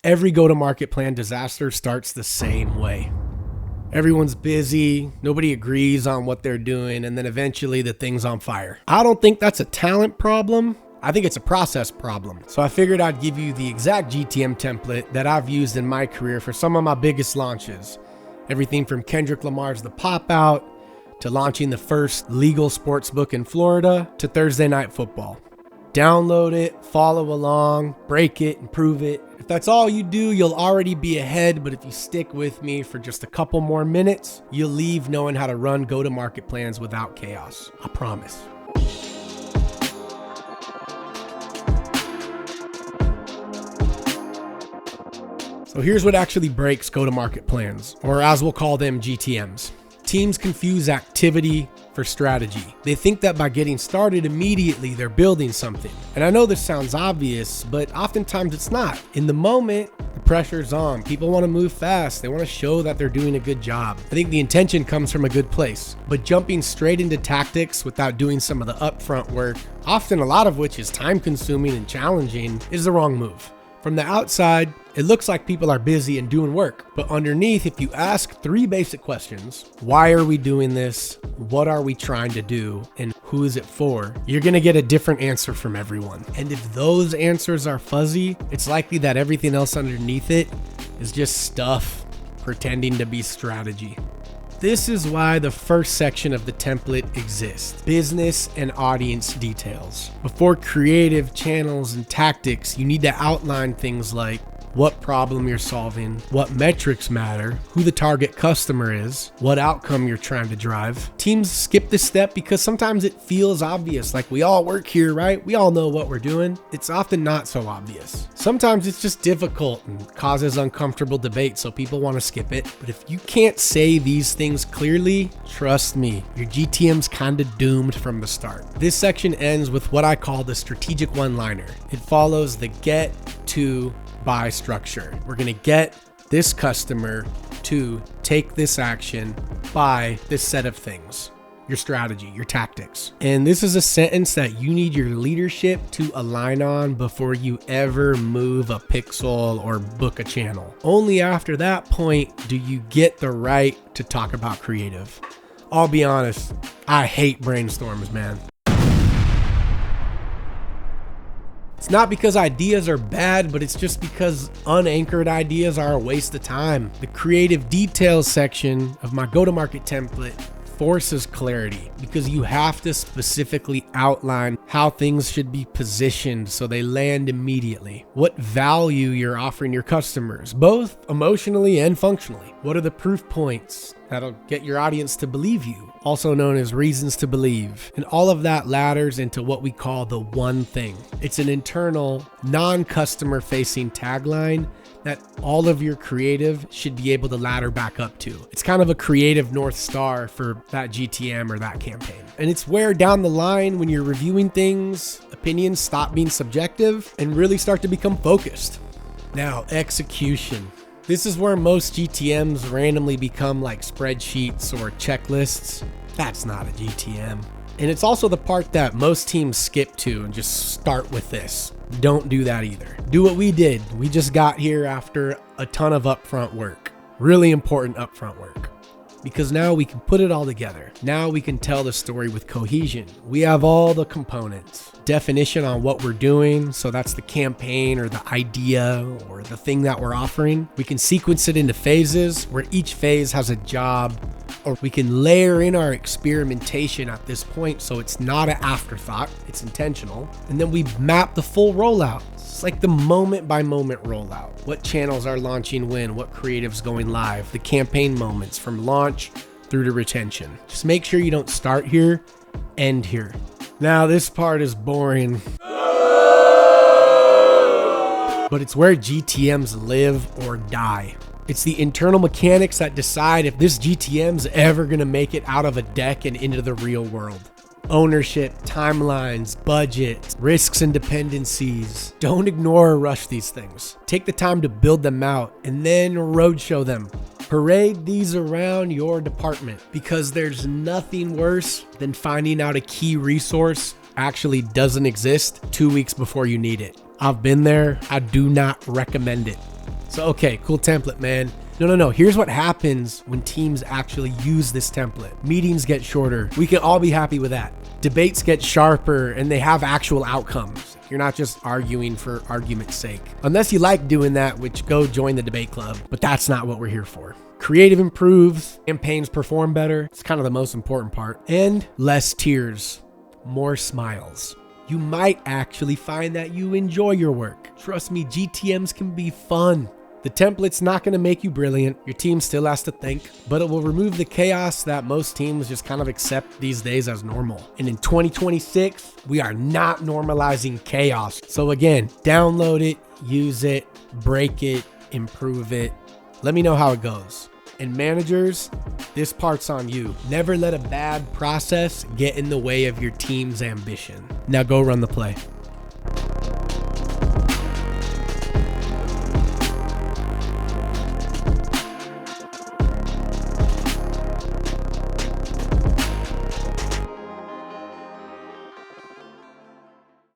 Every go-to-market plan disaster starts the same way. Everyone's busy, nobody agrees on what they're doing, and then eventually the thing's on fire. I don't think that's a talent problem. I think it's a process problem. So I figured I'd give you the exact GTM template that I've used in my career for some of my biggest launches. Everything from Kendrick Lamar's The Pop Out, to launching the first legal sportsbook in Florida, to Thursday Night Football. Download it, follow along, break it, improve it. If that's all you do, you'll already be ahead, but if you stick with me for just a couple more minutes, you'll leave knowing how to run go-to-market plans without chaos. I promise. So here's what actually breaks go-to-market plans, or as we'll call them, GTMs. Teams confuse activity for strategy. They think that by getting started immediately, they're building something. And I know this sounds obvious, but oftentimes it's not. In the moment, the pressure's on. People want to move fast. They want to show that they're doing a good job. I think the intention comes from a good place, but jumping straight into tactics without doing some of the upfront work, often a lot of which is time consuming and challenging, is the wrong move. From the outside, it looks like people are busy and doing work, but underneath, if you ask 3 basic questions, why are we doing this? What are we trying to do? And who is it for? You're gonna get a different answer from everyone. And if those answers are fuzzy, it's likely that everything else underneath it is just stuff pretending to be strategy. This is why the first section of the template exists: business and audience details. Before creative, channels, and tactics, you need to outline things like what problem you're solving, what metrics matter, who the target customer is, what outcome you're trying to drive. Teams skip this step because sometimes it feels obvious, like we all work here, right? We all know what we're doing. It's often not so obvious. Sometimes it's just difficult and causes uncomfortable debate, so people want to skip it. But if you can't say these things clearly, trust me, your GTM's kind of doomed from the start. This section ends with what I call the strategic one-liner. It follows the get to buy structure. We're going to get this customer to take this action, buy this set of things, your strategy, your tactics. And this is a sentence that you need your leadership to align on before you ever move a pixel or book a channel. Only after that point do you get the right to talk about creative. I'll be honest, I hate brainstorms, man. It's not because ideas are bad, but it's just because unanchored ideas are a waste of time. The creative details section of my go-to-market template forces clarity because you have to specifically outline how things should be positioned so they land immediately. What value you're offering your customers, both emotionally and functionally. What are the proof points that'll get your audience to believe you, also known as reasons to believe. And all of that ladders into what we call the one thing. It's an internal, non-customer facing tagline that all of your creative should be able to ladder back up to. It's kind of a creative North Star for that GTM or that campaign. And it's where down the line, when you're reviewing things, opinions stop being subjective and really start to become focused. Now, execution. This is where most GTMs randomly become like spreadsheets or checklists. That's not a GTM. And it's also the part that most teams skip to and just start with this. Don't do that either. Do what we did. We just got here after a ton of upfront work. Really important upfront work. Because now we can put it all together. Now we can tell the story with cohesion. We have all the components. Definition on what we're doing. So that's the campaign or the idea or the thing that we're offering. We can sequence it into phases where each phase has a job, or we can layer in our experimentation at this point so it's not an afterthought, it's intentional. And then we map the full rollout. It's like the moment by moment rollout. What channels are launching when, what creatives going live, the campaign moments from launch through to retention. Just make sure you don't start here, end here. Now this part is boring, but it's where GTMs live or die. It's the internal mechanics that decide if this GTM's ever gonna make it out of a deck and into the real world. Ownership, timelines, budget, risks and dependencies. Don't ignore or rush these things. Take the time to build them out and then roadshow them. Parade these around your department because there's nothing worse than finding out a key resource actually doesn't exist 2 weeks before you need it. I've been there. I do not recommend it. So, okay, cool template, man. No. Here's what happens when teams actually use this template. Meetings get shorter. We can all be happy with that. Debates get sharper and they have actual outcomes. You're not just arguing for argument's sake. Unless you like doing that, which go join the debate club, but that's not what we're here for. Creative improves, campaigns perform better. It's kind of the most important part. And less tears, more smiles. You might actually find that you enjoy your work. Trust me, GTMs can be fun. The template's not going to make you brilliant. Your team still has to think, but it will remove the chaos that most teams just kind of accept these days as normal. And in 2026, we are not normalizing chaos. So again, download it, use it, break it, improve it. Let me know how it goes. And managers, this part's on you. Never let a bad process get in the way of your team's ambition. Now go run the play.